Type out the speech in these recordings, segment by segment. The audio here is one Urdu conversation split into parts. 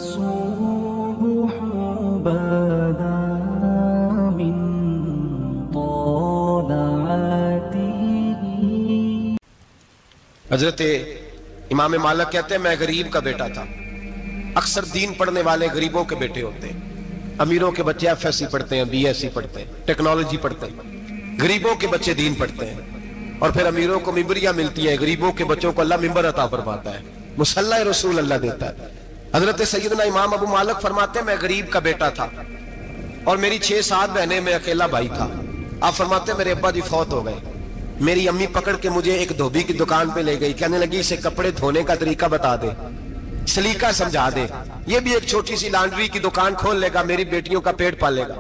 الصبح بدا من طلعته. حضرت امام مالک کہتے ہیں میں غریب کا بیٹا تھا. اکثر دین پڑھنے والے غریبوں کے بیٹے ہوتے ہیں. امیروں کے بچے ایف ایس سی پڑھتے ہیں, بی ایس سی پڑھتے ہیں, ٹیکنالوجی پڑھتے ہیں. غریبوں کے بچے دین پڑھتے ہیں اور پھر امیروں کو ممبریاں ملتی ہیں. غریبوں کے بچوں کو اللہ ممبر عطا فرماتا ہے, مصلی رسول اللہ دیتا ہے. حضرت سیدنا امام ابو مالک فرماتے ہیں میں غریب کا بیٹا تھا اور میری 6-7 بہنیں, میں اکیلا بھائی تھا. آپ فرماتے ہیں میرے ابا جی فوت ہو گئے. میری امی پکڑ کے مجھے ایک دھوبی کی دکان پہ لے گئی, کہنے لگی اسے کپڑے دھونے کا طریقہ بتا دے, سلیقہ سمجھا دے, یہ بھی ایک چھوٹی سی لانڈری کی دکان کھول لے گا, میری بیٹیوں کا پیٹ پالے گا.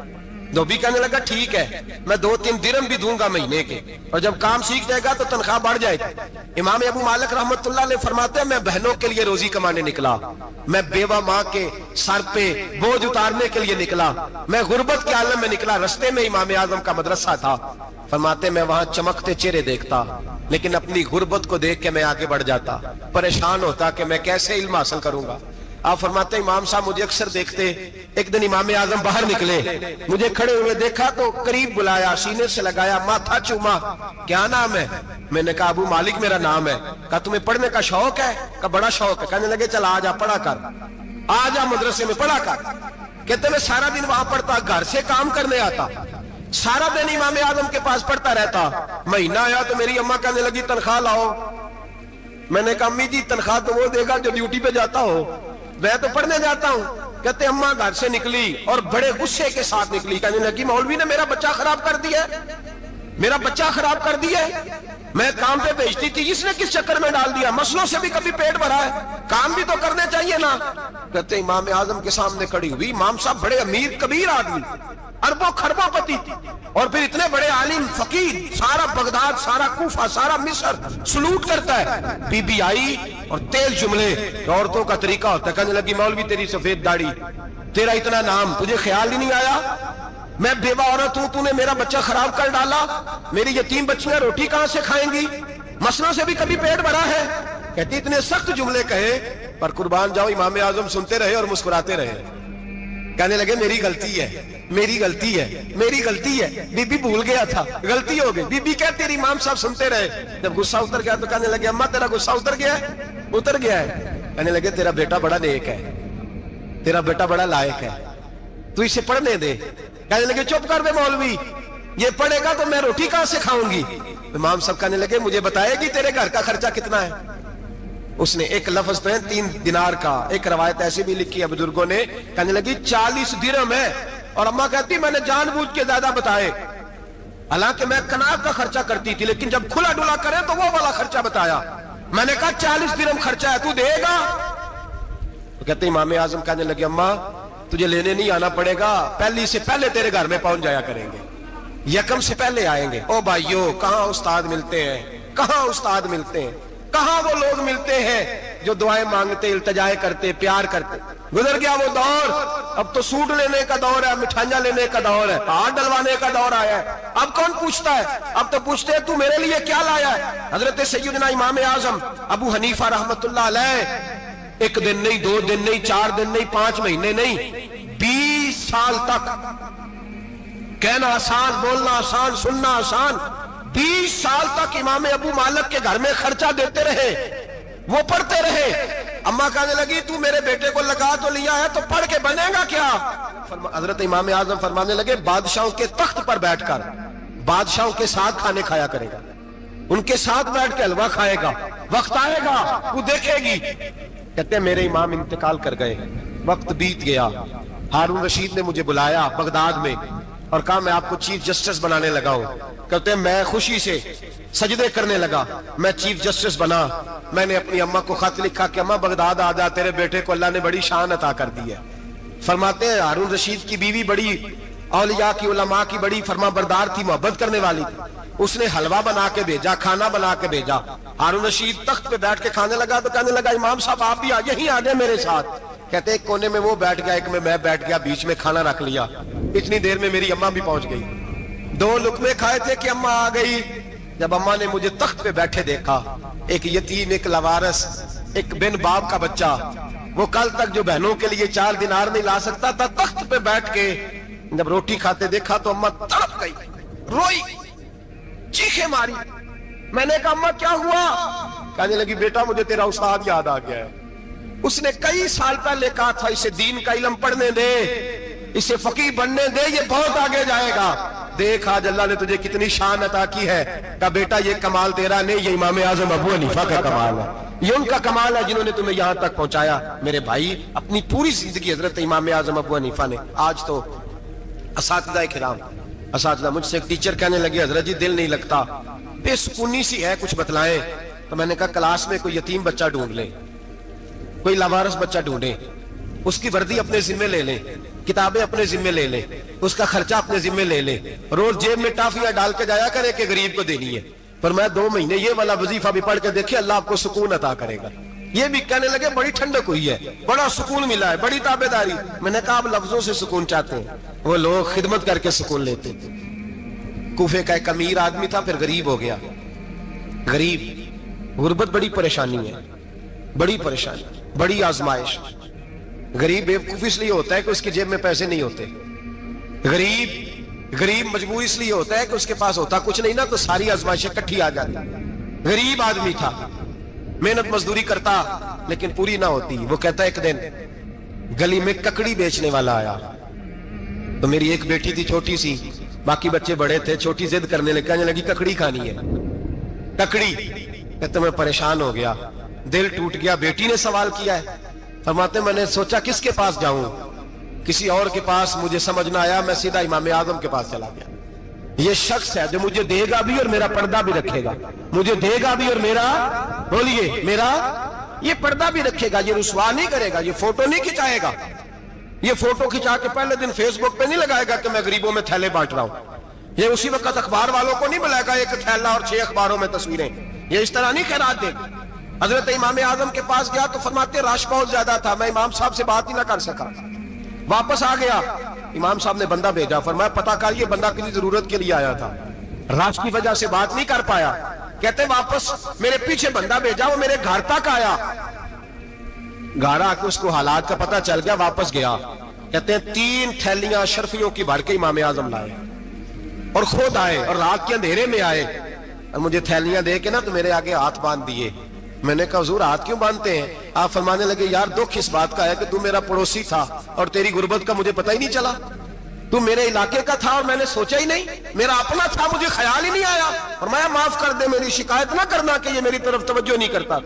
دھوبی کہنے لگا ٹھیک ہے, میں 2-3 درہم بھی دوں گا مہینے کے, اور جب کام سیکھ جائے گا تو تنخواہ بڑھ جائے گا. امام ابو مالک رحمت اللہ علیہ فرماتے ہیں میں بہنوں کے لیے روزی کمانے نکلا, میں بیوہ ماں کے سر پہ بوجھ اتارنے کے لیے نکلا, میں غربت کے عالم میں نکلا. رستے میں امام اعظم کا مدرسہ تھا. فرماتے میں وہاں چمکتے چہرے دیکھتا, لیکن اپنی غربت کو دیکھ کے میں آگے بڑھ جاتا, پریشان ہوتا کہ میں کیسے علم حاصل کروں گا. آپ فرماتے ہیں امام صاحب مجھے اکثر دیکھتے. ایک دن امام اعظم باہر نکلے, مجھے کھڑے ہوئے دیکھا تو قریب بلایا, سینے سے لگایا, ماتھا چوما. کیا نام ہے؟ میں نے کہا ابو مالک میرا نام ہے. کہا تمہیں پڑھنے کا شوق ہے؟ کہا بڑا شوق ہے. کہنے لگے چل آجا پڑھا کر, آجا مدرسے میں پڑھا کر. کہتے میں سارا دن وہاں پڑھتا, گھر سے کام کرنے آتا, سارا دن امام اعظم کے پاس پڑھتا رہتا. مہینہ آیا تو میری اماں کہنے لگی تنخواہ لاؤ. میں نے کہا امی جی تنخواہ تو وہ دے گا جو ڈیوٹی پہ جاتا ہو, میں تو پڑھنے جاتا ہوں. کہتے اماں گھر سے نکلی اور بڑے غصے کے ساتھ نکلی, کہنے لگی مولوی نے میرا بچہ خراب کر دیا, میرا بچہ خراب کر دیا. میں کام پہ بھیجتی تھی, اس نے کس چکر میں ڈال دیا, مسلوں سے بھی کبھی پیٹ بھرا ہے, کام بھی تو کرنے چاہیے نا. کہتے امام اعظم کے سامنے کھڑی ہوئی. امام صاحب بڑے امیر کبیر آدمی, اربوں خربوں پتی, اور پھر اتنے بڑے عالم فقیر, سارا بغداد, سارا کوفہ, سارا مصر سلوٹ کرتا ہے. بی بی آئی اور تیل جملے, عورتوں کا طریقہ ہوتا ہے. کہنے لگی مولوی تیری سفید داڑھی, تیرا اتنا نام, تجھے خیال ہی نہیں آیا میں بیوہ عورت ہوں, تو نے میرا بچہ خراب کر ڈالا, میری یتیم بچیاں روٹی کہاں سے کھائیں گی, مسلوں سے بھی کبھی پیٹ بھرا ہے. کہتی اتنے سخت جملے کہے پر قربان جاؤ امام اعظم سنتے رہے اور مسکراتے رہے. کہنے لگے میری غلطی ہے, میری غلطی ہے, میری غلطی ہے, بی بی بھول گیا تھا, غلطی ہو گئی. بی بی کہتے تیری امام صاحب سنتے رہے. جب غصہ اتر گیا تو کہنے لگے اماں تیرا غصہ اتر گیا ہے؟ اتر گیا ہے. کہنے لگے تیرا بیٹا بڑا نیک ہے, تیرا بیٹا بڑا لائق ہے, تو اسے پڑھنے دے. کہنے لگے چپ کر دے مولوی, یہ پڑھے گا تو میں روٹی کہاں سے کھاؤں گی. امام صاحب کہنے لگے مجھے بتائے گی تیرے گھر کا خرچہ کتنا ہے. اس نے ایک لفظ پہ 3 دینار کا, ایک روایت ایسی بھی لکھی ہے بزرگوں نے, کہنے لگی 40 درہم ہے. اور اماں کہتی میں نے جان بوجھ کے زیادہ بتائے, حالانکہ میں کناب کا خرچہ کرتی تھی, لیکن جب کھلا ڈلا کرے تو وہ والا خرچہ بتایا. میں نے کہا 40 درہم خرچہ ہے, تو دے گا؟ تو کہتے امام اعظم کہنے لگے اماں تجھے لینے نہیں آنا پڑے گا, پہلی سے پہلے تیرے گھر میں پہنچ جایا کریں گے, یکم سے پہلے آئیں گے. او بھائیو کہاں استاد ملتے ہیں, کہاں استاد ملتے ہیں, کہاں وہ لوگ ملتے ہیں جو دعائیں مانگتے, التجائے کرتے, پیار کرتے. گزر گیا وہ دور, اب تو سوٹ لینے کا دور ہے, مٹھائیاں لینے کا دور ہے, ہاتھ ڈلوانے کا دور آیا ہے. اب کون پوچھتا ہے, اب تو پوچھتے ہیں تو میرے لیے کیا لایا ہے. حضرت سیدنا امام اعظم ابو حنیفہ رحمت اللہ علیہ 1 دن نہیں, 2 دن نہیں, 4 دن نہیں, 5 مہینے نہیں, 20 سال تک, کہنا آسان, بولنا آسان, سننا آسان, 20 سال تک امام ابو مالک کے گھر میں خرچہ دیتے رہے, وہ پڑھتے رہے. اماں کہنے لگی تو میرے بیٹے کو لگا تو لیا ہے, تو پڑھ کے بنے گا کیا. حضرت امام اعظم فرمانے لگے بادشاہوں کے تخت پر بیٹھ کر بادشاہوں کے ساتھ کھانے کھایا کرے گا, ان کے ساتھ بیٹھ کے حلوہ کھائے گا, وقت آئے گا وہ دیکھے گی. کہتے ہیں میرے امام انتقال کر گئے, وقت بیت گیا. ہارون رشید نے مجھے بلایا بغداد میں اور کہا میں آپ کو چیف جسٹس بنانے لگا ہوں. کہتے ہیں میں خوشی سے سجدے کرنے لگا, میں چیف جسٹس بنا. میں نے اپنی اماں کو خط لکھا کہ اماں بغداد آ جا, تیرے بیٹے کو اللہ نے بڑی شان عطا کر دی ہے. فرماتے ہیں ہارون رشید کی بیوی بڑی اولیاء کی, علماء کی بڑی فرما بردار تھی, محبت کرنے والی تھی. اس نے حلوہ بنا کے بھیجا, کھانا بنا کے بھیجا. ہارون رشید تخت پہ بیٹھ کے کھانے لگا تو کہنے لگا امام صاحب آپ بھی یہیں آ جائیں میرے ساتھ. کہتے ایک کونے میں وہ بیٹھ گیا, ایک میں بیٹھ گیا, بیچ میں کھانا رکھ لیا. اتنی دیر میں میری اماں بھی پہنچ گئی. 2 لقمے کھائے تھے کہ اماں آ گئی. جب اماں نے مجھے تخت پہ بیٹھے دیکھا, ایک یتیم, ایک لوارث, ایک بن باپ کا بچہ, وہ کل تک جو بہنوں کے لیے 4 دینار نہیں لا سکتا تھا، تخت پہ بیٹھ کے جب روٹی کھاتے دیکھا تو اماں تڑپ گئی، روئی، چیخیں ماری۔ میں نے کہا اماں کیا ہوا؟ کہنے لگی بیٹا مجھے تیرا استاد یاد آ گیا ہے، اس نے کئی سال پہلے کہا تھا اسے دین کا علم پڑھنے دے، اسے فقیہ بننے دے، یہ بہت آگے جائے گا۔ دیکھ آج اللہ نے تجھے کتنی شان عطا کی ہے۔ کہا بیٹا یہ کمال تیرا نہیں، یہ امام اعظم ابو حنیفہ کا کمال ہے، یہ ان کا کمال ہے جنہوں نے تمہیں یہاں تک پہنچایا۔ میرے بھائی اپنی پوری زندگی حضرت امام اعظم ابو حنیفہ نے۔ آج تو اساتذہ کرام، اساتذہ مجھ سے ایک ٹیچر کہنے لگے حضرت جی دل نہیں لگتا، بے سکونی سی ہے، کچھ بتلائیں۔ تو میں نے کہا کلاس میں کوئی یتیم بچہ ڈھونڈ لیں، کوئی لاوارث بچہ ڈھونڈیں، اس کی وردی اپنے ذمہ لے لیں، کتابیں اپنے ذمہ لے لیں، اس کا خرچہ اپنے ذمہ لے لیں، روز جیب میں ٹافیاں ڈال کے جایا کرے کہ غریب کو دینی ہے۔ پر میں 2 مہینے یہ والا وظیفہ بھی پڑھ کے دیکھے، اللہ آپ کو سکون عطا کرے گا۔ یہ بھی کہنے لگے بڑی ٹھنڈک ہوئی ہے، بڑا سکون ملا ہے، بڑی تابعداری۔ میں نے کہا آپ لفظوں سے سکون چاہتے ہیں، وہ لوگ خدمت کر کے سکون لیتے تھے۔ کوفے کا ایک امیر آدمی تھا، پھر غریب ہو گیا۔ غریب، غربت بڑی پریشانی ہے، بڑی پریشانی، بڑی آزمائش۔ غریب بیوقوف اس لیے ہوتا ہے کہ اس کی جیب میں پیسے نہیں ہوتے۔ غریب مجبور اس لیے ہوتا ہے کہ اس کے پاس ہوتا کچھ نہیں نا، تو ساری آزمائشیں اکٹھی آ جاتی۔ غریب آدمی تھا، محنت مزدوری کرتا لیکن پوری نہ ہوتی۔ وہ کہتا ایک دن گلی میں ککڑی بیچنے والا آیا، تو میری ایک بیٹی تھی چھوٹی سی، باقی بچے بڑے تھے، چھوٹی ضد کرنے لگی، کہنے لگی ککڑی کھانی ہے، ککڑی۔ کہتے میں پریشان ہو گیا، دل ٹوٹ گیا، بیٹی نے سوال کیا ہے۔ فرماتے میں نے سوچا کس کے پاس جاؤں، کسی اور کے پاس مجھے سمجھ نہ آیا، میں سیدھا امام اعظم کے پاس چلا گیا۔ یہ شخص ہے جو مجھے دے گا بھی اور میرا پردہ بھی رکھے گا، مجھے دے گا بھی اور میرا، بولیے، میرا یہ پردہ بھی رکھے گا، یہ رسوا نہیں کرے گا، یہ فوٹو نہیں کھچائے گا، یہ فوٹو کھچا کے پہلے دن فیس بک پہ نہیں لگائے گا کہ میں غریبوں میں تھیلے بانٹ رہا ہوں، یہ اسی وقت اخبار والوں کو نہیں بلائے گا ایک تھیلا اور 6 اخباروں میں تصویریں، یہ اس طرح نہیں خیرات دے گا۔ حضرت امام اعظم کے پاس گیا تو فرماتے رش بہت زیادہ تھا، میں امام صاحب سے بات ہی نہ کر سکا، واپس آ گیا۔ امام صاحب نے بندہ بھیجا، فرمایا پتہ کر یہ بندہ کسی ضرورت کے لیے آیا تھا، رش کی وجہ سے بات نہیں کر پایا۔ کہتے واپس میرے پیچھے بندہ بھیجا، وہ میرے گھر تک آیا، گھر آ کے اس کو حالات کا پتہ چل گیا، واپس گیا۔ کہتے ہیں 3 تھیلیاں اشرفیوں کی بھر کے امام اعظم لائے اور خود آئے اور رات کے اندھیرے میں آئے اور مجھے تھیلیاں دے کے نا تو میرے آگے ہاتھ باندھ دیے۔ میں نے کہا حضور ہاتھ کیوں باندھتے ہیں؟ آپ فرمانے لگے یار دکھ اس بات کا ہے کہ تو میرا پڑوسی تھا اور تیری غربت کا مجھے پتہ ہی نہیں چلا، تو میرے علاقے کا تھا اور میں نے سوچا ہی نہیں، میرا اپنا تھا مجھے خیال ہی نہیں آیا۔ فرمایا معاف کر دے، میری شکایت نہ کرنا کہ یہ میری طرف توجہ نہیں کرتا۔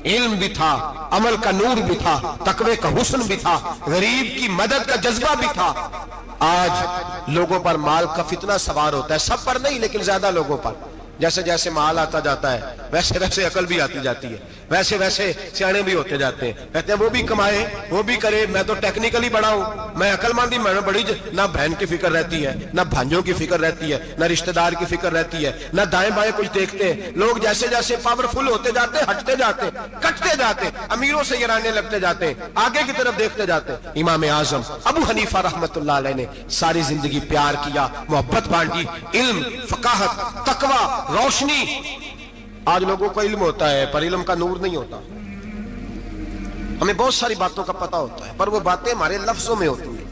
علم بھی تھا، عمل کا نور بھی تھا، تقوی کا حسن بھی تھا، غریب کی مدد کا جذبہ بھی تھا۔ آج لوگوں پر مال کا فتنہ سوار ہوتا ہے، سب پر نہیں لیکن زیادہ لوگوں پر۔ جیسے جیسے مال آتا جاتا ہے ویسے ویسے عقل بھی آتی جاتی ہے، ویسے ویسے سیانے بھی ہوتے جاتے ہیں۔ کہتے ہیں وہ بھی کمائے وہ بھی کرے، میں تو ٹیکنیکلی بڑا ہوں، میں عقل مندی میں بڑی، نہ بہن کی فکر رہتی ہے، نہ بھانجوں کی فکر رہتی ہے، نہ رشتہ دار کی فکر رہتی ہے، نہ دائیں بائیں کچھ دیکھتے ہیں۔ لوگ جیسے جیسے پاورفل ہوتے جاتے ہیں، ہٹتے جاتے ہیں، کٹتے جاتے ہیں، امیروں سے گرانے لگتے جاتے ہیں، آگے کی طرف دیکھتے جاتے ہیں۔ امام اعظم ابو حنیفہ رحمۃ اللہ علیہ نے ساری زندگی پیار کیا، محبت بانٹی، علم، فقاہت، تقوی، روشنی۔ آج لوگوں کو علم ہوتا ہے پر علم کا نور نہیں ہوتا، ہمیں بہت ساری باتوں کا پتہ ہوتا ہے پر وہ باتیں ہمارے لفظوں میں ہوتی ہیں،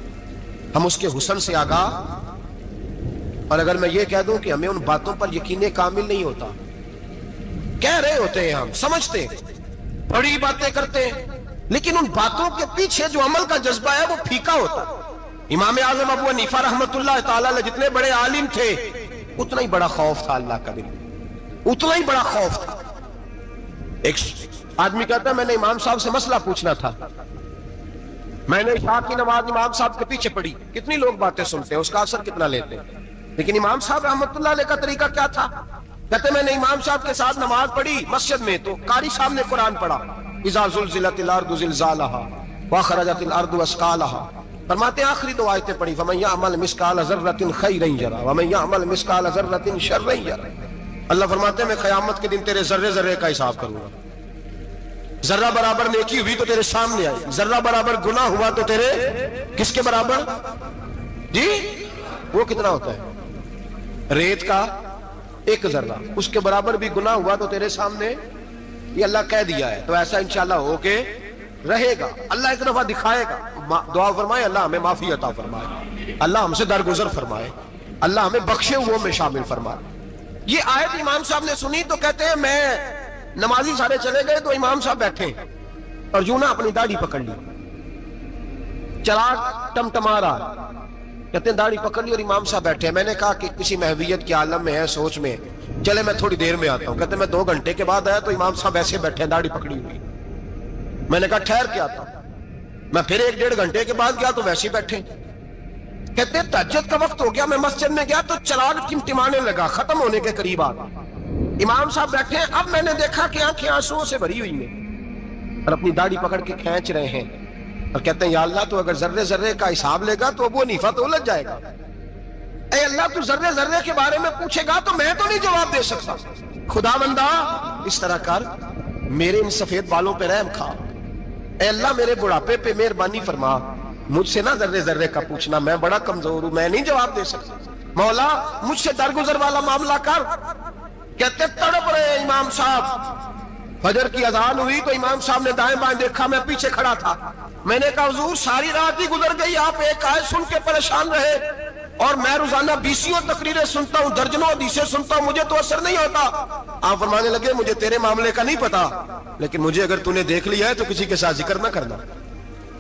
ہم اس کے حسن سے آگاہ۔ اور اگر میں یہ کہہ دوں کہ ہمیں ان باتوں پر یقین کامل نہیں ہوتا، کہہ رہے ہوتے ہیں، ہم سمجھتے ہیں، بڑی باتیں کرتے ہیں، لیکن ان باتوں کے پیچھے جو عمل کا جذبہ ہے وہ پھیکا ہوتا ہے۔ امام اعظم ابو حنیفہ رحمۃ اللہ تعالی علیہ جتنے بڑے عالم تھے اتنا ہی بڑا خوف تھا اللہ کا دل، اتنا ہی بڑا خوف تھا۔ ایک آدمی کہتا ہے میں نے امام صاحب سے مسئلہ پوچھنا تھا، میں نے عشاء کی نماز امام صاحب کے پیچھے پڑھی، کتنی لوگ باتیں سنتے ہیں، اس کا اثر کتنا لیتے ہیں، لیکن امام صاحب رحمۃ اللہ علیہ کا طریقہ کیا تھا؟ کہتے میں نے امام صاحب کے ساتھ نماز پڑھی مسجد میں، تو قاری صاحب نے قرآن پڑھا، اذا زلزلت الارض زلزالها واخرجت الارض اثقالها، فرماتے ہیں آخری 2 آیتیں پڑھی، فمن يعمل مثقال ذرة خيرا يره ومن يعمل مثقال ذرة شرا يره۔ اللہ فرماتے ہیں میں قیامت کے دن تیرے ذرے ذرے کا حساب کروں گا، ذرہ برابر نیکی ہوئی تو تیرے سامنے آئی، ذرہ برابر گناہ ہوا تو تیرے کس کے برابر؟ جی وہ کتنا ہوتا ہے؟ ریت کا 1 ذرہ، اس کے برابر بھی گناہ ہوا تو تیرے سامنے، یہ اللہ کہہ دیا ہے، تو ایسا انشاءاللہ ہو کے رہے گا، اللہ ایک دفعہ دکھائے گا. دعا فرمائے اللہ ہمیں معافی عطا فرمائے، اللہ ہم سے درگزر فرمائے، اللہ ہمیں بخشے ہوئے میں شامل فرمائے. یہ آیت امام صاحب نے سنی تو کہتے ہیں میں نمازی سارے چلے گئے تو امام صاحب بیٹھے اور یوں نہ اپنی داڑھی پکڑ لی، چراغ ٹمٹما رہا، کہتے ہیں داڑھی پکڑ لی اور امام صاحب بیٹھے. میں نے کہا کہ کسی محویت کے عالم میں ہے، سوچ میں، چلے میں تھوڑی دیر میں آتا ہوں. کہتے ہیں میں 2 گھنٹے کے بعد آیا تو امام صاحب ایسے بیٹھے ہیں داڑھی پکڑی ہوئی. میں نے کہا ٹھہر کے آتا ہوں. میں پھر 1-1.5 گھنٹے کے بعد گیا تو ویسے بیٹھے. کہتے ہیں تہجد کا وقت ہو گیا، میں مسجد میں گیا تو چراغ ٹمٹمانے لگا، ختم ہونے کے قریب آ گیا. امام صاحب بیٹھے ہیں. اب میں نے دیکھا کہ آنکھیں آنسوؤں سے بھری ہوئی ہیں اور اپنی داڑھی پکڑ کے کھینچ رہے ہیں اور کہتے ہیں یا اللہ تو اگر ذرے ذرے کا حساب لے گا تو ابو حنیفہ تو الجھ جائے گا. اے اللہ تو ذرے ذرے کے بارے میں پوچھے گا تو میں تو نہیں جواب دے سکتا. خدا بندہ اس طرح کر، میرے ان سفید بالوں پہ رحم کھا. اے اللہ میرے بڑھاپے پہ مہربانی فرما، مجھ سے نہ ذرے ذرے کا پوچھنا، میں بڑا کمزور ہوں، میں نہیں جواب دے سکتا. مولا مجھ سے درگزر والا معاملہ کر. کہتے تڑپ رہے امام صاحب. فجر کی اذان ہوئی تو امام صاحب نے دائیں بائیں دیکھا، میں پیچھے کھڑا تھا. میں نے کہا حضور ساری رات ہی گزر گئی، آپ ایک آیت سن کے پریشان رہے اور میں روزانہ 20 تقریریں سنتا ہوں، درجنوں حدیثیں سنتا ہوں، مجھے تو اثر نہیں ہوتا. آپ فرمانے لگے مجھے تیرے معاملے کا نہیں پتا، لیکن مجھے اگر تُو نے دیکھ لیا ہے تو کسی کے ساتھ ذکر نہ کرنا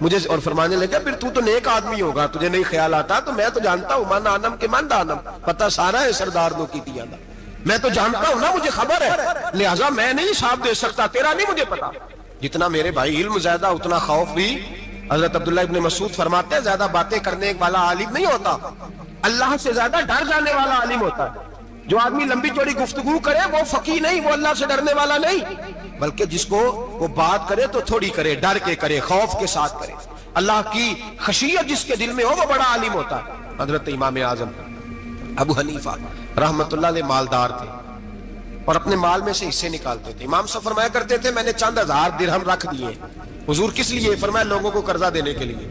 مجھے. اور فرمانے لگے پھر تو نیک آدمی ہوگا، تجھے نہیں خیال آتا. تو میں تو جانتا ہوں من آنم کے من دانم، پتہ سارا ہے سردار نو کی دیا نا، میں تو جانتا ہوں نا، مجھے خبر ہے، لہٰذا میں نہیں حساب دے سکتا، تیرا نہیں مجھے پتا. جتنا میرے بھائی علم زیادہ اتنا خوف بھی. حضرت عبداللہ ابن مسعود فرماتے ہیں زیادہ باتیں کرنے والا عالم نہیں ہوتا، اللہ سے زیادہ ڈر جانے والا عالم ہوتا ہے. جو آدمی لمبی چوڑی گفتگو کرے وہ فقیہ نہیں، وہ اللہ سے ڈرنے والا نہیں، بلکہ جس کو وہ بات کرے تو تھوڑی کرے، ڈر کے کرے، خوف کے ساتھ کرے. اللہ کی خشیت جس کے دل میں ہو وہ بڑا عالم ہوتا ہے. حضرت امام اعظم ابو حنیفہ رحمت اللہ علیہ مالدار تھے اور اپنے مال میں سے حصے نکالتے تھے. امام صاحب فرمایا کرتے تھے میں نے چند ہزار درہم رکھ دیے. حضور کس لیے؟ فرمایا لوگوں کو قرضہ دینے کے لیے.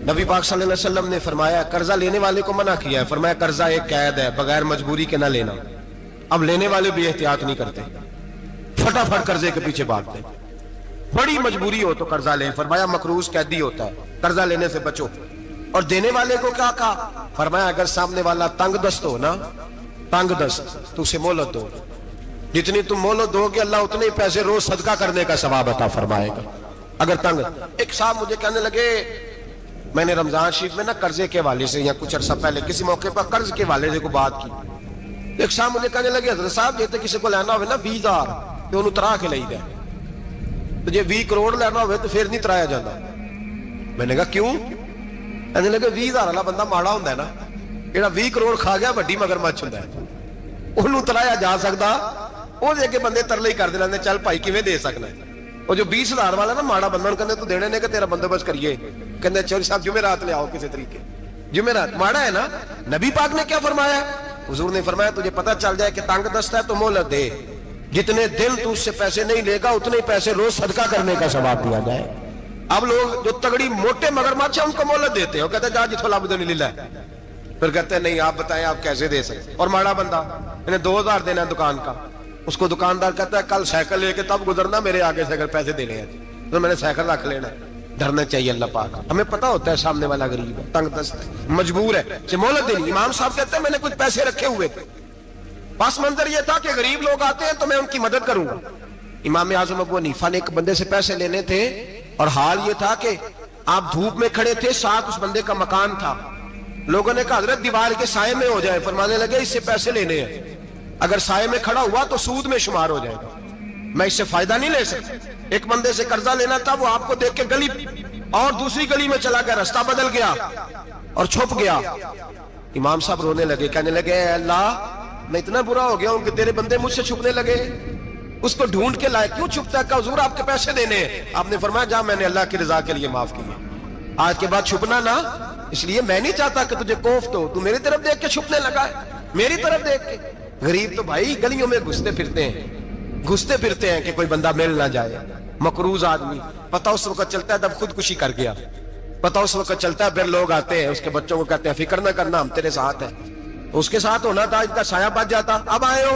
نبی پاک صلی اللہ علیہ وسلم نے فرمایا قرضہ لینے والے کو منع کیا ہے، فرمایا قرضہ ایک قید ہے، بغیر مجبوری کے نہ لینا. اب لینے والے بھی احتیاط نہیں کرتے، فٹافٹ قرضے کے پیچھے بھاگتے. بڑی مجبوری ہو تو قرضہ لیں، فرمایا مقروض قیدی ہوتا ہے، قرضہ لینے سے بچو. اور دینے والے کو کیا کہا؟ فرمایا اگر سامنے والا تنگ دست ہو نا، تنگ دست، تو اسے مہلت دو. جتنی تم مہلت دو گے اللہ اتنے پیسے روز صدقہ کرنے کا ثواب عطا فرمائے گا. اگر تنگ. ایک صاحب مجھے کہنے لگے، میں نے رمضان شریف میں نا قرضے کے حوالے سے یا کچھ عرصہ پہلے کسی موقع پر قرض کے حوالے سے کو بات کی. ایک صاحب مجھے کہنے لگے حضرت صاحب جیتے کسی کو لینا ہوئے نا 20,000 تو انہوں ترا کے لئی دے، تو جے 20 کروڑ لینا ہوئے تو پھر نہیں ترایا جاتا. میں نے کہا کیوں؟ کہنے لگے 20,000 والا بندہ ماڑا ہوندہ ہے نا، جیڑا 20 کروڑ کھا گیا بڑی مگرمچھ ہوندہ ہے، انہوں ترایا جا سکتا. وہ دے کے بندے ترلے ہی کر دے لیندے چل بھائی کیویں دے سکنا ہے. وہ جو 20,000 والا نا ماڑا بندہ کہندے تو دینے نے کہ تیرا بندوبست کریے، کہندے چوری صاحب جمعرات لے آؤ کسی طریقے. جمعرات ماڑا ہے نا. نبی پاک نے کیا فرمایا؟ حضور نے فرمایا تجھے پتہ چل جائے کہ تنگ دست ہے تو مہلت دے، جتنے دن تو اس سے پیسے نہیں لے گا اتنے پیسے روز صدقہ کرنے کا ثواب دیا جائے. اب لوگ جو تگڑی موٹے مگرمچھ ہیں ان کو مہلت دیتے ہیں، وہ کہتے ہیں جا جتھو لب دے نہیں لے. پھر کہتے ہیں نہیں آپ بتائیں آپ کیسے دے سکتے. اور ماڑا بندہ انہیں 2,000 دینا ہے دکان کا، اس کو دکاندار کہتا ہے کل سائیکل لے کے تب گزرنا، میرے آگے سے اگر پیسے دینے ہیں تو میں نے سائیکل رکھ لینا. ڈرنا چاہیے اللہ پاک. ہمیں پتہ ہوتا ہے سامنے والا غریب ہے، تنگ دست ہے، مجبور ہے، اسے مہلت دینی. امام صاحب کہتے ہیں میں نے کچھ پیسے رکھے ہوئے تھے، پس منظر یہ تھا کہ غریب لوگ آتے ہیں تو میں ان کی مدد کروں گا. امام اعظم ابو حنیفہ نے ایک بندے سے پیسے لینے تھے اور حال یہ تھا کہ آپ دھوپ میں کھڑے تھے، ساتھ اس بندے کا مکان تھا. لوگوں نے کہا حضرت دیوار کے سائے میں ہو جائے. فرمانے لگے اس سے پیسے لینے ہیں، اگر سائے میں کھڑا ہوا تو سود میں شمار ہو جائے گا، میں اس سے فائدہ نہیں لے سکتا. ایک بندے سے قرضہ لینا تھا، وہ آپ کو دیکھ کے گلی اور دوسری گلی میں چلا گیا، رستہ بدل گیا اور چھپ گیا. امام صاحب رونے لگے، کہنے لگے اے اللہ میں اتنا برا ہو گیا ہوں کہ تیرے بندے مجھ سے چھپنے لگے. اس کو ڈھونڈ کے لائے، کیوں چھپتا ہے؟ کہ حضور آپ کے پیسے دینے ہیں. آپ نے فرمایا جا میں نے اللہ کی رضا کے لیے معاف کیے، آج کے بعد چھپنا نہ. اس لیے میں نہیں چاہتا کہ تجھے کوفت ہو، تو میری طرف دیکھ کے چھپنے لگا ہے، میری طرف دیکھ کے. غریب تو بھائی گلیوں میں گھستے پھرتے ہیں کہ کوئی بندہ مل نہ جائے. مقروض آدمی پتہ اس وقت چلتا ہے جب خودکشی کر گیا، پتہ اس وقت چلتا ہے پھر لوگ آتے ہیں اس کے بچوں کو کہتے ہیں فکر نہ کرنا ہم تیرے ساتھ ہیں. اس کے ساتھ ہونا تھا، ان کا سایہ بچ جاتا. اب آئے ہو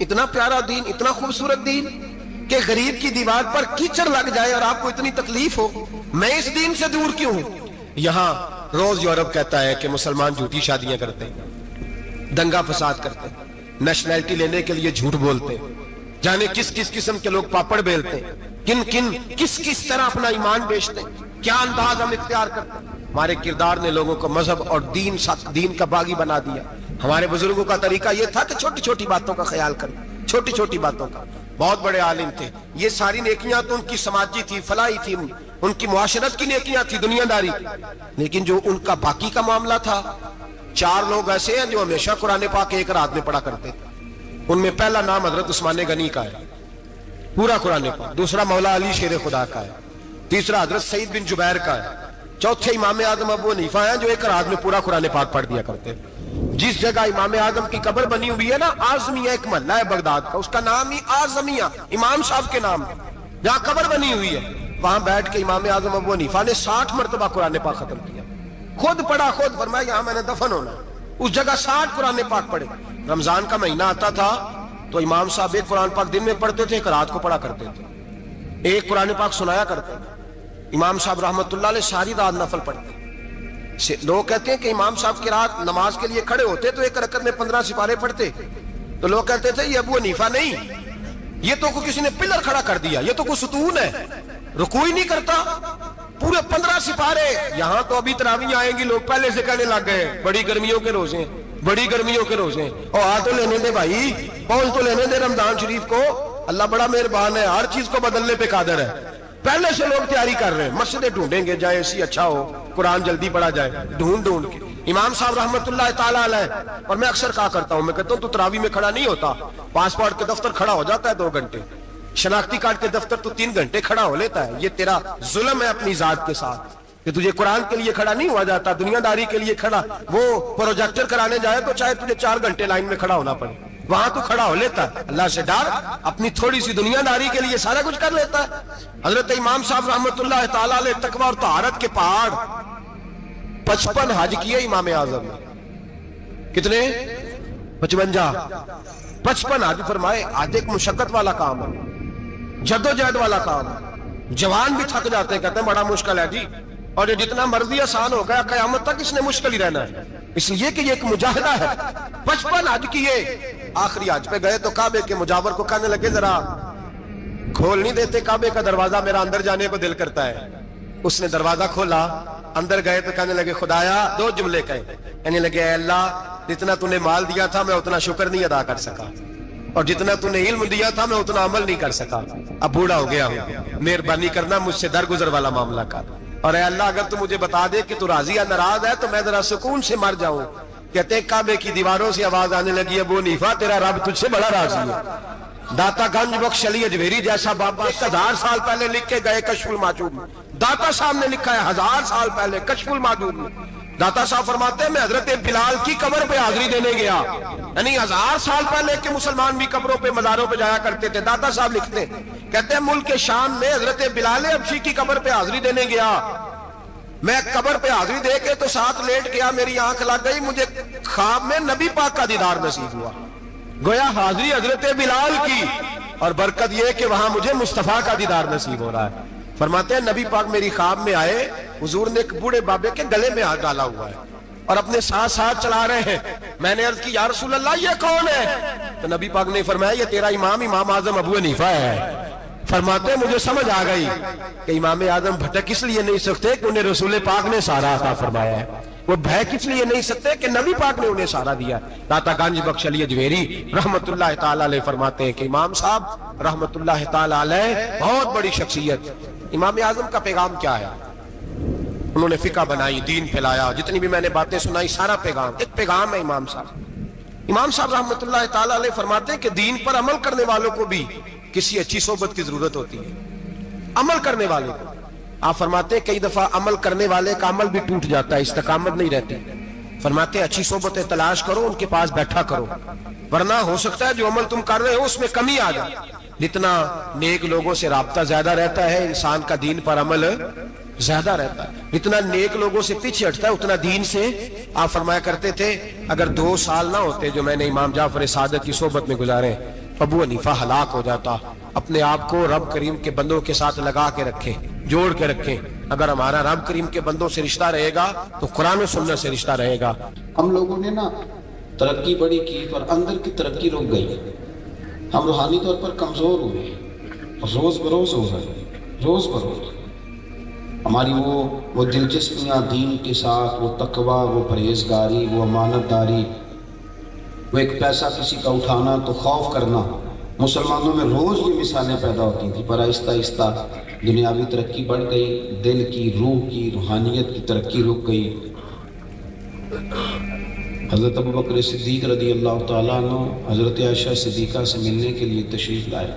اتنا پیارا دین، اتنا خوبصورت دین کہ غریب کی دیوار پر کیچڑ لگ جائے اور آپ کو اتنی تکلیف ہو، میں اس دین سے دور کیوں ہوں؟ یہاں روز یورپ کہتا ہے کہ مسلمان جھوٹی شادیاں کرتے ہیں، دنگا فساد کرتے ہیں، نیشنلٹی لینے کے لیے جھوٹ بولتے ہیں، جانے کس کس قسم کے لوگ پاپڑ بیلتے ہیں، کس طرح اپنا ایمان بیچتے ہیں، کیا انداز ہم اختیار کرتے ہیں۔ ہمارے کردار نے لوگوں کو مذہب اور دین کا باغی بنا دیا۔ ہمارے بزرگوں کا طریقہ یہ تھا کہ چھوٹی چھوٹی باتوں کا خیال کریں، چھوٹی چھوٹی باتوں کا۔ بہت بڑے عالم تھے، یہ ساری نیکیاں تو ان کی سماجی تھی، فلاحی تھی، ان کی معاشرت کی نیکیاں تھی، دنیا داری کی، لیکن جو ان کا باقی کا معاملہ تھا، 4 لوگ ایسے ہیں جو ہمیشہ قرآن پاک ایک رات میں پڑھا کرتے تھے۔ ان میں پہلا نام حضرت عثمان غنی کا ہے، پورا قرآن پاک، دوسرا مولا علی شیر خدا کا ہے، تیسرا حضرت سعید بن جبیر کا ہے، چوتھے امام اعظم ابو حنیفہ ہیں جو ایک رات میں پورا قرآن پاک پڑھ دیا کرتے ہیں۔ جس جگہ امام اعظم کی قبر بنی ہوئی ہے نا، اعظمیہ ایک محلہ ہے بغداد کا، اس کا نام ہی اعظمیہ، امام صاحب کے نام ہے، جہاں قبر بنی ہوئی ہے، وہاں بیٹھ کے امام اعظم ابو حنیفہ نے 60 مرتبہ قرآن پاک ختم کیا، خود پڑھا، خود فرمایا یہاں میں نے دفن ہونا، اس جگہ 60 قرآن پاک پڑھے۔ رمضان کا مہینہ آتا تھا تو امام صاحب ایک قرآن پاک دن میں پڑھتے تھے، ایک رات کو پڑھا کرتے تھے، ایک قرآن پاک سنایا کرتے تھے۔ امام صاحب رحمت اللہ علیہ ساری رات نفل پڑھتے۔ لوگ کہتے ہیں کہ امام صاحب کی رات نماز کے لیے کھڑے ہوتے تو ایک رکعت میں 15 سپارے پڑھتے، تو لوگ کہتے تھے یہ ابو حنیفہ نہیں، یہ تو کسی نے پلر کھڑا کر دیا، یہ تو کوئی ستون ہے، رکوع ہی نہیں کرتا، پورے 15 سپارے۔ یہاں تو ابھی تراویح آئیں گی، لوگ پہلے سے کہنے لگ گئے بڑی گرمیوں کے روزے ہیں، بڑی گرمیوں کے روزے ہیں، اور آ تو لینے دے بھائی، پہنچ تو لینے دے رمضان شریف کو، اللہ بڑا مہربان ہے، ہر چیز کو بدلنے پہ قادر ہے۔ پہلے سے لوگ تیاری کر رہے ہیں، مسجدیں ڈھونڈیں گے جائے ایسی اچھا ہو، قرآن جلدی پڑھا جائے، ڈھونڈ کے۔ امام صاحب رحمت اللہ تعالیٰ علیہ، اور میں اکثر کہا کرتا ہوں، میں کہتا ہوں تو تراویح میں کھڑا نہیں ہوتا، پاسپورٹ کے دفتر کھڑا ہو جاتا ہے 2 گھنٹے، شناختی کارڈ کے دفتر تو 3 گھنٹے کھڑا ہو لیتا ہے۔ یہ تیرا ظلم ہے اپنی ذات کے ساتھ کہ تجھے قرآن کے لیے کھڑا نہیں ہوا جاتا، دنیا داری کے لیے کھڑا، وہ پروجیکٹر کرانے جائے تو چاہے تجھے 4 گھنٹے لائن میں کھڑا ہونا پڑے، وہاں تو کھڑا ہو لیتا ہے۔ اللہ سے ڈر، اپنی تھوڑی سی دنیا داری کے لیے سارا کچھ کر لیتا ہے۔ حضرت امام صاحب رحمت اللہ تعالیٰ علیہ تقویٰ اور طہارت کے پہاڑ 55 حج کیے امام اعظم نے، کتنے؟ 55 حج فرمائے۔ حج ایک مشقت والا کام ہے، جدوجہد والا کام ہے، جوان بھی تھک جاتے ہیں، کہتے ہیں بڑا مشکل ہے جی، اور یہ جتنا مرضی آسان ہو گیا، قیامت تک اس نے مشکل ہی رہنا ہے، اس لیے کہ یہ ایک مجاہدہ ہے۔ 55 حج کیے، آخری حج پہ گئے تو کعبے کے مجاور کو کہنے لگے ذرا کھول نہیں دیتے کعبے کا دروازہ، میرا اندر جانے کو دل کرتا ہے۔ اس نے دروازہ کھولا، اندر گئے تو کہنے لگے خدایا، 2 جملے کہے، کہنے لگے اے اللہ، جتنا تو نے مال دیا تھا میں اتنا شکر نہیں ادا کر سکا، اور جتنا تو نے علم دیا تھا میں اتنا عمل نہیں کر سکا، اب بوڑھا ہو گیا ہوں، مہربانی کرنا مجھ سے درگزر والا معاملہ کر، اور اے اللہ اگر تو مجھے بتا دے کہ تو راضی یا ناراض ہے تو میں ذرا سکون سے مر جاؤں۔ کہتے ہیں کعبے کی دیواروں سے آواز آنے لگی، ابو حنیفہ تیرا رب تجھ سے بڑا راضی ہے۔ داتا گنج بخش علی اجمیری جیسا بابا 1000 سال پہلے لکھ کے گئے کشف الماجوب میں، داتا صاحب نے لکھا ہے 1000 سال پہلے کشف الماجوب میں۔ داتا صاحب فرماتے ہیں میں حضرت بلال کی قبر پہ حاضری دینے گیا، یعنی 1000 سال پہلے کے مسلمان بھی قبروں پہ مزاروں پہ جایا کرتے تھے۔ داتا صاحب لکھتے ہیں، کہتے ہیں ملک شام میں حضرت بلال حبشی کی قبر پہ حاضری دینے گیا، میں قبر پہ حاضری دے کے تو ساتھ لیٹ گیا، میری آنکھ لگ گئی، مجھے خواب میں نبی پاک کا دیدار نصیب ہوا، گویا حاضری حضرت بلال کی، اور برکت یہ کہ وہاں مجھے مصطفیٰ کا دیدار نصیب ہو رہا ہے۔ فرماتے ہیں نبی پاک میری خواب میں آئے، حضور نے ایک بوڑھے بابے کے گلے میں ہاتھ ڈالا ہوا ہے اور اپنے ساتھ ساتھ چلا رہے ہیں۔ میں نے عرض کی یا رسول اللہ یہ کون ہے؟ تو نبی پاک نے فرمایا یہ تیرا امام اعظم ابو حنیفہ ہے۔ فرماتے ہیں مجھے سمجھ آ گئی کہ امام اعظم بھٹک اس لیے نہیں سکتے کہ انہیں رسول پاک نے سارا عطا فرمایا ہے، وہ بھٹک اس لیے نہیں سکتے کہ نبی پاک نے انہیں سارا دیا۔ داتا گنج بخش علی اجمیری رحمت اللہ تعالیٰ علیہ فرماتے ہیں کہ امام صاحب رحمت اللہ تعالیٰ علیہ بہت بڑی شخصیت۔ امام اعظم کا پیغام کیا ہے؟ انہوں نے فقہ بنائی، دین پھیلایا، جتنی بھی میں نے باتیں سنائی سارا پیغام، ایک پیغام ہے امام صاحب۔ امام صاحب رحمت اللہ تعالیٰ علیہ فرماتے ہیں کہ دین پر عمل کرنے والوں کو بھی کسی اچھی صحبت کی ضرورت ہوتی ہے، عمل کرنے والے کو۔ آپ فرماتے ہیں کئی دفعہ عمل کرنے والے کا عمل بھی ٹوٹ جاتا ہے، استقامت نہیں رہتی۔ فرماتے ہیں اچھی صحبتیں تلاش کرو، ان کے پاس بیٹھا کرو، ورنہ ہو سکتا ہے جو عمل تم کر رہے ہو اس میں کمی آ جائے۔ جتنا نیک لوگوں سے رابطہ زیادہ رہتا ہے انسان کا دین پر عمل زیادہ رہتا ہے، جتنا نیک لوگوں سے پیچھے ہٹتا ہے اتنا دین سے۔ آپ فرمایا کرتے تھے اگر 2 سال نہ ہوتے جو میں نے امام جعفر صادق کی صحبت میں گزارے ابو حنیفہ ہلاک ہو جاتا. اپنے آپ کو رب کریم کے بندوں کے ساتھ لگا کے رکھیں, جوڑ کے رکھیں. اگر ہمارا رب کریم کے بندوں سے رشتہ رہے گا تو قرآن و سنت سے رشتہ رہے گا. ہم لوگوں نے نا ترقی بڑی کی پر اندر کی ترقی رک گئی. ہم روحانی طور پر کمزور ہوئے, روز بروز ہو رہے, روز بروز. ہماری وہ دلچسپیاں دین کے ساتھ, وہ تقوی, وہ پرہیزگاری, وہ امانت داری, وہ ایک پیسہ کسی کا اٹھانا تو خوف کرنا, مسلمانوں میں روز یہ مثالیں پیدا ہوتی تھیں. پر آہستہ آہستہ دنیاوی ترقی بڑھ گئی, دل کی, روح کی, روحانیت کی ترقی رک گئی. حضرت ابوبکر صدیق رضی اللہ تعالیٰ عنہ حضرت عائشہ صدیقہ سے ملنے کے لیے تشریف لائے.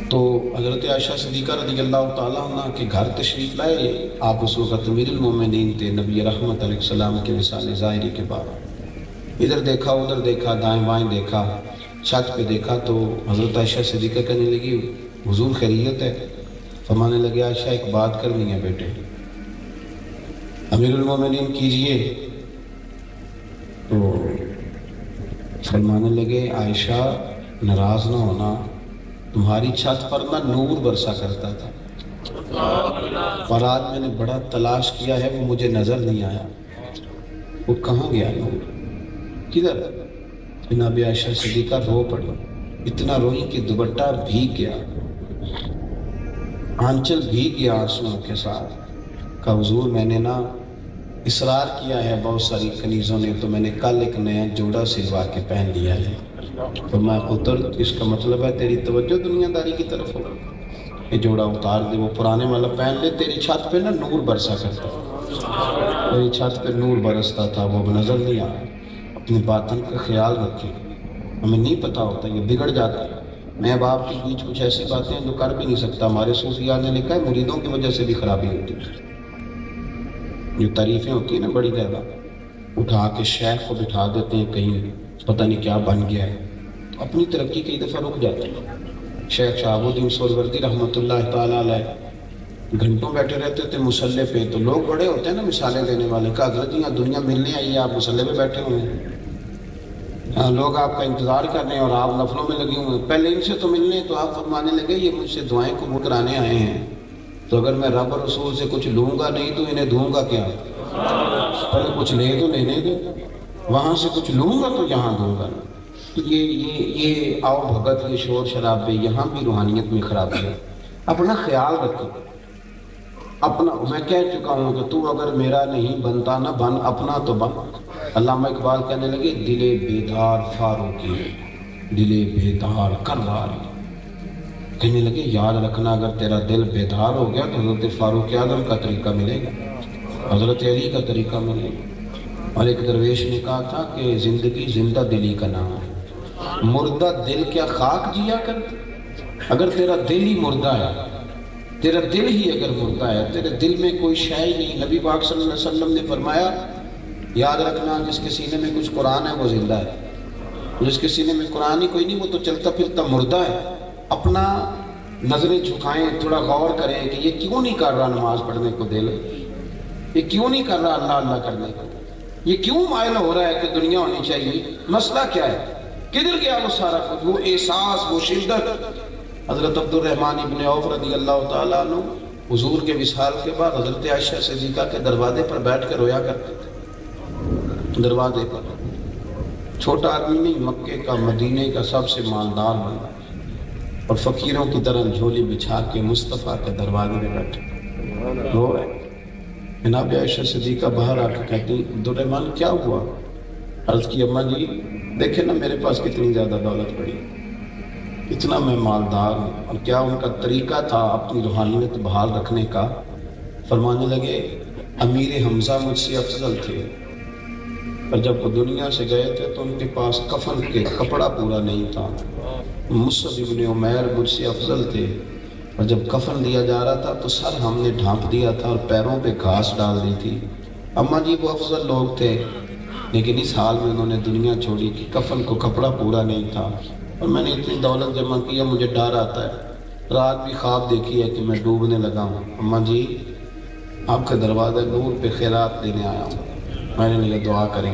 تو حضرت عائشہ صدیقہ رضی اللہ تعالیٰ عنہ کے گھر تشریف لائے. آپ اس وقت امیر المومنین تھے, نبی رحمت علیہ السلام کے وصال ظاہری کے بعد. ادھر دیکھا, ادھر دیکھا, دائیں بائیں دیکھا, چھت پہ دیکھا تو حضرت عائشہ صدیقہ کہنے لگی حضور خیریت ہے؟ فرمانے لگے عائشہ ایک بات کرنی ہے بیٹے. امیر المومنین کیجئے. تو فرمانے لگے عائشہ ناراض نہ ہونا, تمہاری چھت پر نہ نور برسا کرتا تھا, اور آج میں نے بڑا تلاش کیا ہے وہ مجھے نظر نہیں آیا. وہ کہاں گیا نور, کدھر؟ جناب عائشہ صدیقہ رو پڑی, اتنا روئی کہ دوپٹہ بھیگ گیا, آنچل بھیگ گیا آنسوؤں کے ساتھ. کہا حضور میں نے نا اصرار کیا ہے بہت ساری کنیزوں نے, تو میں نے کل ایک نیا جوڑا سلوا کے پہن لیا ہے. تو میں پتر اس کا مطلب ہے تیری توجہ دنیا داری کی طرف ہو, یہ جوڑا اتار دے, وہ پرانے والا پہن لے. تیری چھت پہ نا نور برسا کرتا, تیری چھت پہ نور برستا تھا, وہ نظر نہیں آیا. اپنے باطن کا خیال رکھیں, ہمیں نہیں پتہ ہوتا, یہ بگڑ جاتا ہے. میں اب آپ کے بیچ کچھ ایسی باتیں جو کر بھی نہیں سکتا. ہمارے صوفیاء نے لکھا ہے مریدوں کی وجہ سے بھی خرابی ہوتی ہے. جو تعریفیں ہوتی ہیں نا بڑی زیادہ, اٹھا کے شیخ کو بٹھا دیتے ہیں کہیں, پتہ نہیں کیا بن گیا ہے, اپنی ترقی کئی دفعہ رک جاتی ہے. شیخ شہاب الدین سہروردی رحمۃ اللہ تعالیٰ علیہ گھنٹوں بیٹھے رہتے تھے مسلح پہ. تو لوگ بڑے ہوتے ہیں نا مثالیں دینے والے, کہ حضرت جی یہاں دنیا ملنے آئی ہے, آپ مسلح پہ بیٹھے ہوئے ہیں, لوگ آپ کا انتظار کر رہے ہیں اور آپ نفلوں میں لگے ہوئے ہیں. پہلے ان سے تو ملنے, تو آپ فرمانے لگے یہ مجھ سے دعائیں قبول کرانے آئے ہیں, تو اگر میں رب اور رسول سے کچھ لوں گا نہیں تو انہیں دوں گا کیا؟ پہلے کچھ لے تو لینے دے, وہاں سے کچھ لوں گا تو یہاں دوں گا. یہ آؤ بھگت, یہ شور شرابے, یہاں بھی روحانیت میں خرابی ہے. اپنا خیال رکھو. اپنا, میں کہہ چکا ہوں کہ تو اگر میرا نہیں بنتا نہ بن, اپنا تو بن. علامہ اقبال کہنے لگے دل بیدار فاروقی, دل بیدار کراری. کہنے لگے یاد رکھنا اگر تیرا دل بیدار ہو گیا تو حضرت فاروق اعظم کا طریقہ ملے گا, حضرت علی کا طریقہ ملے گا. اور ایک درویش نے کہا تھا کہ زندگی زندہ دلی کا نام ہے, مردہ دل کیا خاک جیا کرتا. اگر تیرا دل ہی مردہ ہے, تیرا دل ہی اگر مردہ ہے, تیرے دل میں کوئی شے ہی نہیں. نبی پاک صلی اللہ علیہ وسلم نے فرمایا یاد رکھنا جس کے سینے میں کچھ قرآن ہے وہ زندہ ہے, جس کے سینے میں قرآن ہی کوئی نہیں وہ تو چلتا پھرتا مردہ ہے. اپنا نظریں جھکائیں, تھوڑا غور کریں کہ یہ کیوں نہیں کر رہا نماز پڑھنے کو دل, یہ کیوں نہیں کر رہا اللہ اللہ کرنے کو, یہ کیوں مائل ہو رہا ہے کہ دنیا ہونی چاہیے, مسئلہ کیا ہے, کدھر گیا وہ سارا کچھ, وہ احساس, وہ شدت. حضرت عبد الرحمن ابن عوف رضی اللہ تعالیٰ عنہ حضور کے وصال کے بعد حضرت عائشہ صدیقہ کے دروازے پر بیٹھ کے رویا کرتے تھے. دروازے پر, چھوٹا آدمی نہیں, مکے کا مدینے کا سب سے مالدار بنا, اور فقیروں کی طرح جھولی بچھا کے مصطفیٰ کے دروازے میں بیٹھے رو رہے. جناب عائشہ صدیقہ باہر آ کے کہتی عبد الرحمن کیا ہوا؟ عرض کی اماں جی دیکھیں نا میرے پاس کتنی زیادہ دولت پڑی, اتنا میں مالدار ہوں. اور کیا ان کا طریقہ تھا اپنی روحانیت بحال رکھنے کا. فرمانے لگے امیر حمزہ مجھ سے افضل تھے, اور جب وہ دنیا سے گئے تھے تو ان کے پاس کفن کے کپڑا پورا نہیں تھا. مصعب ابن عمیر مجھ سے افضل تھے, اور جب کفن دیا جا رہا تھا تو سر ہم نے ڈھانپ دیا تھا اور پیروں پہ گھاس ڈال دی تھی. اماں جی وہ افضل لوگ تھے, لیکن اس حال میں انہوں نے دنیا چھوڑی کہ کفن کو کپڑا پورا نہیں تھا. اور میں نے اتنی دولت جمع کیا, مجھے ڈر آتا ہے, رات بھی خواب دیکھی ہے کہ میں ڈوبنے لگا ہوں. اماں جی آپ کے دروازے نور پہ خیرات دینے آیا ہوں, میں نے لیا دعا کریں.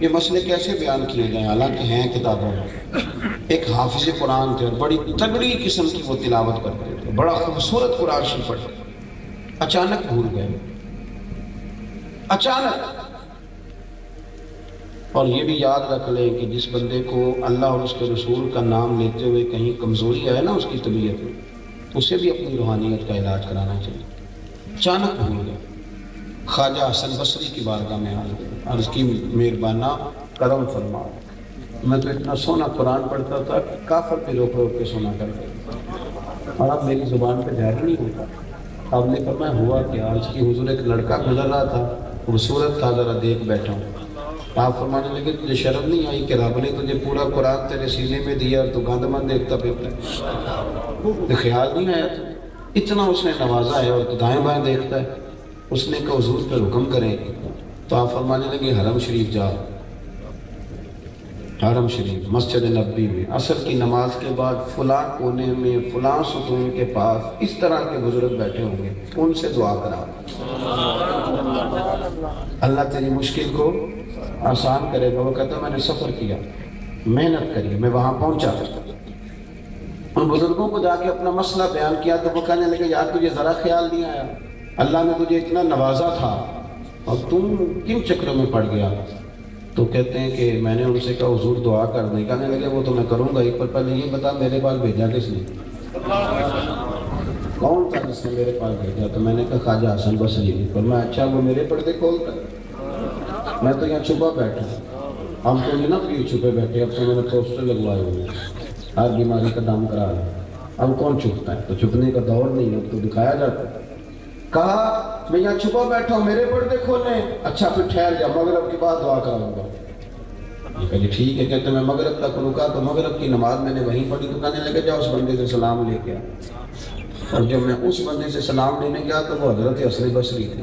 یہ مسئلے کیسے بیان کیے گئے حالانکہ ہیں کتابوں میں. ایک حافظ قرآن تھے اور بڑی تگڑی قسم کی وہ تلاوت کرتے تھے, بڑا خوبصورت قرآن شریف پڑھتے, اچانک بھول گئے, اچانک. اور یہ بھی یاد رکھ لیں کہ جس بندے کو اللہ اور اس کے رسول کا نام لیتے ہوئے کہیں کمزوری آئے نا اس کی طبیعت میں, اسے بھی اپنی روحانیت کا علاج کرانا چاہیے. اچانک بھول گئے. خواجہ حسن بصری کی بارگاہ میں عرض کی مہربانہ کرم فرماؤ, میں تو اتنا سونا قرآن پڑھتا تھا کہ کافر پہ روک روک کے سونا کرتا اور اب میری زبان پہ ظاہر نہیں ہوتا. اب نے فرمایا ہوا کہ آج کی حضور ایک لڑکا گزر رہا تھا, خوبصورت تھا, ذرا دیکھ بیٹھا ہوں. آپ فرمانے لگے تجھے شرم نہیں آئی کہ رب نے تجھے پورا قرآن تیرے سینے میں دیا اور تو گندمند دیکھتا پھرتا ہے؟ خیال نہیں آیا تھا اتنا اس نے نوازا ہے اور تو دائیں بائیں دیکھتا ہے. اس نے کہا حضور پہ حکم کریں, تو آپ فرمانے لگے حرم شریف جا. حرم شریف مسجد نبوی میں عصر کی نماز کے بعد فلاں کونے میں فلاں ستون کے پاس اس طرح کے بزرگ بیٹھے ہوں گے, ان سے دعا کرا. اللہ تیری مشکل کو آسان کرے گا. وہ کہتا میں نے سفر کیا, محنت کری, میں وہاں پہنچا, ان بزرگوں کو جا کے اپنا مسئلہ بیان کیا تو وہ کہنے لگے یار تجھے ذرا خیال نہیں آیا, اللہ نے تجھے اتنا نوازا تھا اور تم کن چکروں میں پڑ گیا؟ تو کہتے ہیں کہ میں نے ان سے کہا حضور دعا کر دیں. کہنے لگے وہ تو میں کروں گا ہی, پر پہلے یہ بتا میرے پاس بھیجا کس نے, کون تھا جس نے میرے پاس بھیجا؟ تو میں نے کہا خواجہ حسن بصری نے. پر میں اچھا وہ میرے پردے کھول کر, میں تو یہاں چھپا بیٹھا. ہم تو نہیں نا کیوں چھپے بیٹھے, اب تو میں نے پوسٹر لگوائے ہوئے ہر بیماری کا دام کرا لیا. اب کون چھپتا ہے؟ تو چھپنے کا دور نہیں ہے, اب تو دکھایا جاتا ہے. کہا میں یہاں چھپا بیٹھا ہوں, میرے پردے کھولیں. اچھا پھر ٹھہر جا, مغرب کے بعد دعا کراؤں گا. یہ کہا جی ٹھیک ہے. کہتے میں مغرب تک رکا تو مغرب کی نماز میں نے وہیں پڑھی. تو کہنے لگے جا اس بندے سے سلام لے کے آ. اور جب میں اس بندے سے سلام لینے گیا تو وہ حضرت حسن بصری تھے.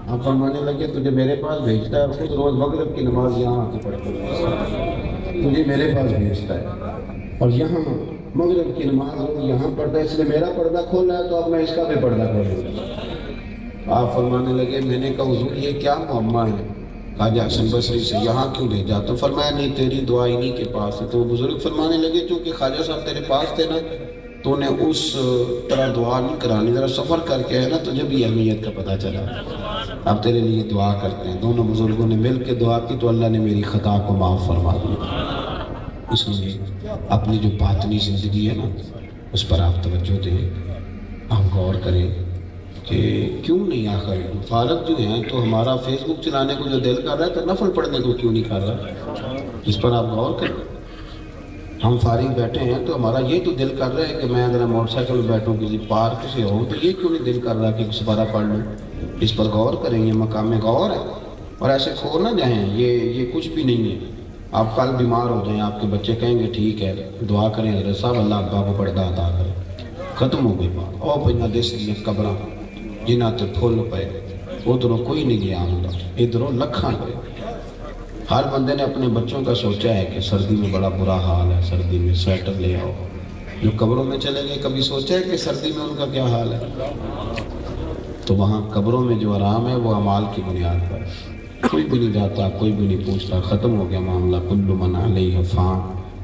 آپ فرمانے لگے تجھے میرے پاس بھیجتا ہے, خود روز مغرب کی نماز یہاں آ کے پڑھتا ہے, تجھے میرے پاس بھیجتا ہے اور یہاں مغرب کی نماز یہاں پڑھتا ہے, اس نے میرا پردہ کھولا ہے تو اب میں اس کا بھی پردہ کھولوں گا. آپ فرمانے لگے میں نے کہا حضور یہ کیا معمہ ہے خواجہ حسن بصری سے, یہاں کیوں بھیجا؟ تو فرمایا نہیں تیری دعا انہی کے پاس ہے. تو وہ بزرگ فرمانے لگے چونکہ خواجہ صاحب تیرے پاس تھے نا تو نے اس طرح دعا نہیں کرانی, ذرا سفر کر کے ہے نا تجھے بھی اہمیت کا پتہ چلا. اب تیرے لیے دعا کرتے ہیں. دونوں بزرگوں نے مل کے دعا کی تو اللہ نے میری خطا کو معاف فرما دیا. اس لیے اپنی جو باطنی زندگی ہے نا اس پر آپ توجہ دیں, ہم غور کریں کہ کیوں نہیں آخر فارغ جو ہیں تو ہمارا فیس بک چلانے کو جو دل کر رہا ہے تو نفل پڑھنے کو کیوں نہیں کر رہا, اس پر آپ غور کریں. ہم فارغ بیٹھے ہیں تو ہمارا یہ تو دل کر رہا ہے کہ میں اگر موٹر سائیکل میں بیٹھوں کسی پارک سے ہوں تو یہ کیوں نہیں دل کر رہا کہ سپارہ پڑھ لوں. اس پر غور کریں, یہ مقام غور ہے. اور ایسے کھو نہ جائیں, یہ کچھ بھی نہیں ہے. آپ کل بیمار ہو جائیں, آپ کے بچے کہیں گے ٹھیک ہے دعا کریں حضرت صاحب اللہ ابا کو پردہ عطا کرے, ختم ہو گئی بات. او پہ دس دیا قبراں جنہ تے پھول پے, ادھروں کوئی نہیں گیا آمدہ, ادھروں لکھاں پہ. ہر بندے نے اپنے بچوں کا سوچا ہے کہ سردی میں بڑا برا حال ہے, سردی میں سویٹر لے آؤ. جو قبروں میں چلے گئے کبھی سوچا ہے کہ سردی میں ان کا کیا حال ہے؟ تو وہاں قبروں میں جو آرام ہے وہ اعمال کی بنیاد پر. کوئی بھی نہیں جاتا, کوئی بھی نہیں پوچھتا, ختم ہو گیا معاملہ. کل من علیہ فان.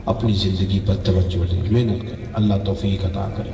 اپنی زندگی پر توجہ دیں, محنت کریں, اللہ توفیق عطا کرے.